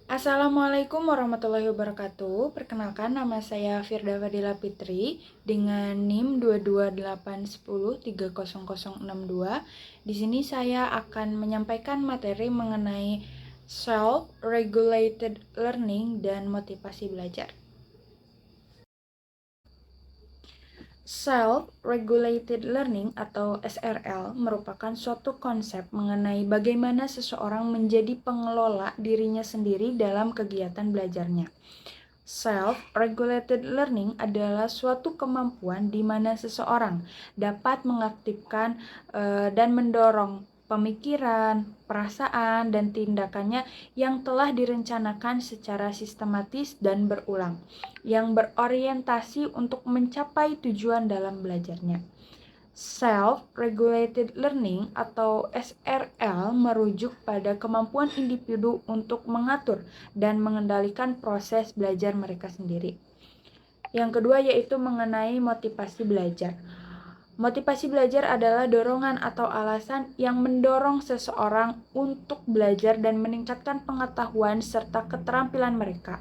Assalamualaikum warahmatullahi wabarakatuh. Perkenalkan, nama saya Firda Fadila Fitri dengan NIM 22810300062. Di sini saya akan menyampaikan materi mengenai self-regulated learning dan motivasi belajar. Self-regulated learning atau SRL merupakan suatu konsep mengenai bagaimana seseorang menjadi pengelola dirinya sendiri dalam kegiatan belajarnya. Self-regulated learning adalah suatu kemampuan di mana seseorang dapat mengaktifkan dan mendorong pemikiran, perasaan, dan tindakannya yang telah direncanakan secara sistematis dan berulang, yang berorientasi untuk mencapai tujuan dalam belajarnya. Self-regulated learning atau SRL merujuk pada kemampuan individu untuk mengatur dan mengendalikan proses belajar mereka sendiri. Yang kedua yaitu mengenai motivasi belajar. Motivasi belajar adalah dorongan atau alasan yang mendorong seseorang untuk belajar dan meningkatkan pengetahuan serta keterampilan mereka.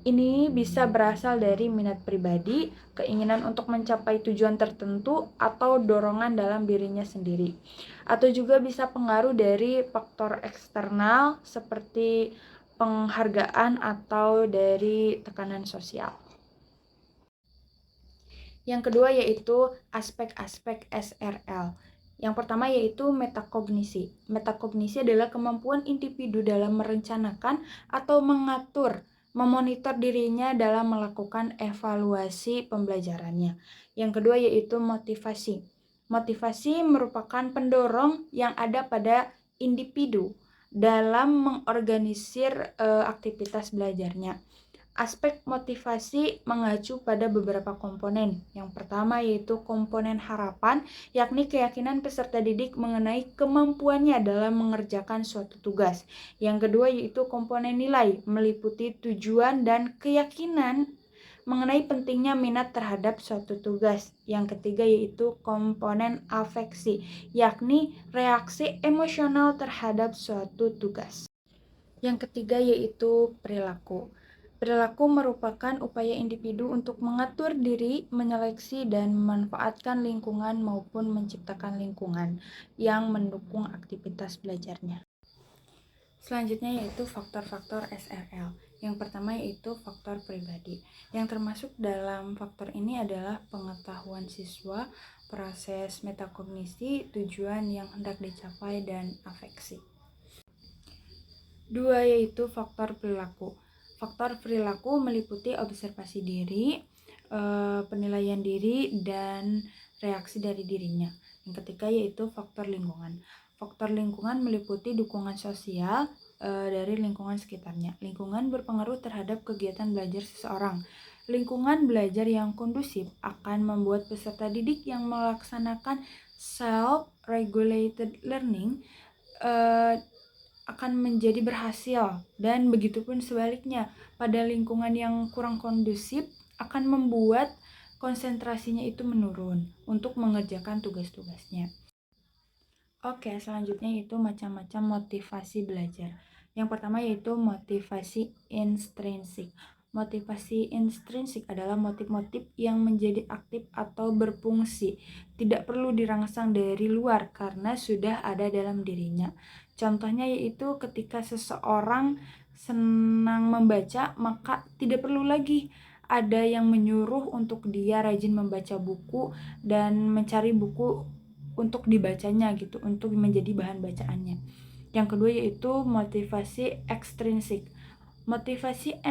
Ini bisa berasal dari minat pribadi, keinginan untuk mencapai tujuan tertentu, atau dorongan dalam dirinya sendiri. Atau juga bisa pengaruh dari faktor eksternal seperti penghargaan atau dari tekanan sosial. Yang kedua yaitu aspek-aspek SRL. Yang pertama yaitu metakognisi. Metakognisi adalah kemampuan individu dalam merencanakan atau mengatur, memonitor dirinya dalam melakukan evaluasi pembelajarannya. Yang kedua yaitu motivasi. Motivasi merupakan pendorong yang ada pada individu dalam mengorganisir aktivitas belajarnya. Aspek motivasi mengacu pada beberapa komponen. Yang pertama yaitu komponen harapan, yakni keyakinan peserta didik mengenai kemampuannya dalam mengerjakan suatu tugas. Yang kedua yaitu komponen nilai, meliputi tujuan dan keyakinan mengenai pentingnya minat terhadap suatu tugas. Yang ketiga yaitu komponen afeksi, yakni reaksi emosional terhadap suatu tugas. Yang ketiga yaitu perilaku. Perilaku merupakan upaya individu untuk mengatur diri, menyeleksi, dan memanfaatkan lingkungan maupun menciptakan lingkungan yang mendukung aktivitas belajarnya. Selanjutnya yaitu faktor-faktor SRL. Yang pertama yaitu faktor pribadi. Yang termasuk dalam faktor ini adalah pengetahuan siswa, proses metakognisi, tujuan yang hendak dicapai, dan afeksi. Dua yaitu faktor perilaku. Faktor perilaku meliputi observasi diri, penilaian diri, dan reaksi dari dirinya. Yang ketiga yaitu faktor lingkungan. Faktor lingkungan meliputi dukungan sosial dari lingkungan sekitarnya. Lingkungan berpengaruh terhadap kegiatan belajar seseorang. Lingkungan belajar yang kondusif akan membuat peserta didik yang melaksanakan self-regulated learning akan menjadi berhasil, dan begitupun sebaliknya. Pada lingkungan yang kurang kondusif akan membuat konsentrasinya itu menurun untuk mengerjakan tugas-tugasnya. Oke, selanjutnya yaitu macam-macam motivasi belajar. Yang pertama yaitu motivasi intrinsik. Motivasi intrinsik adalah motif-motif yang menjadi aktif atau berfungsi, tidak perlu dirangsang dari luar karena sudah ada dalam dirinya. Contohnya yaitu ketika seseorang senang membaca, maka tidak perlu lagi ada yang menyuruh untuk dia rajin membaca buku dan mencari buku untuk dibacanya gitu, untuk menjadi bahan bacaannya. Yang kedua yaitu motivasi ekstrinsik. Motivasi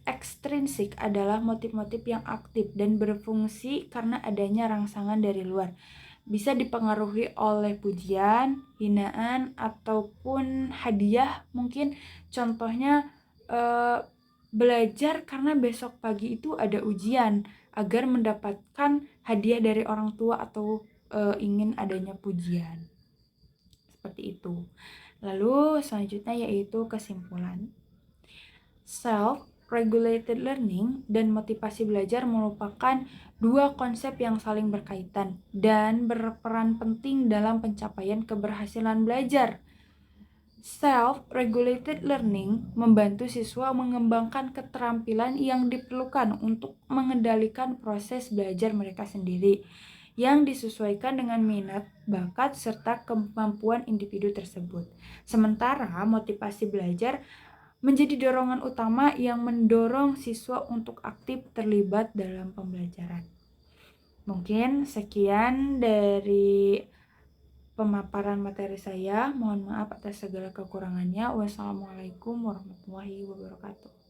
ekstrinsik adalah motif-motif yang aktif dan berfungsi karena adanya rangsangan dari luar. Bisa dipengaruhi oleh pujian, hinaan, ataupun hadiah mungkin. Contohnya belajar karena besok pagi itu ada ujian agar mendapatkan hadiah dari orang tua atau ingin adanya pujian. Seperti itu. Lalu selanjutnya yaitu kesimpulan. Self-regulated learning dan motivasi belajar merupakan dua konsep yang saling berkaitan dan berperan penting dalam pencapaian keberhasilan belajar. Self-regulated learning membantu siswa mengembangkan keterampilan yang diperlukan untuk mengendalikan proses belajar mereka sendiri, yang disesuaikan dengan minat, bakat, serta kemampuan individu tersebut. Sementara motivasi belajar menjadi dorongan utama yang mendorong siswa untuk aktif terlibat dalam pembelajaran. Mungkin sekian dari pemaparan materi saya. Mohon maaf atas segala kekurangannya. Wassalamualaikum warahmatullahi wabarakatuh.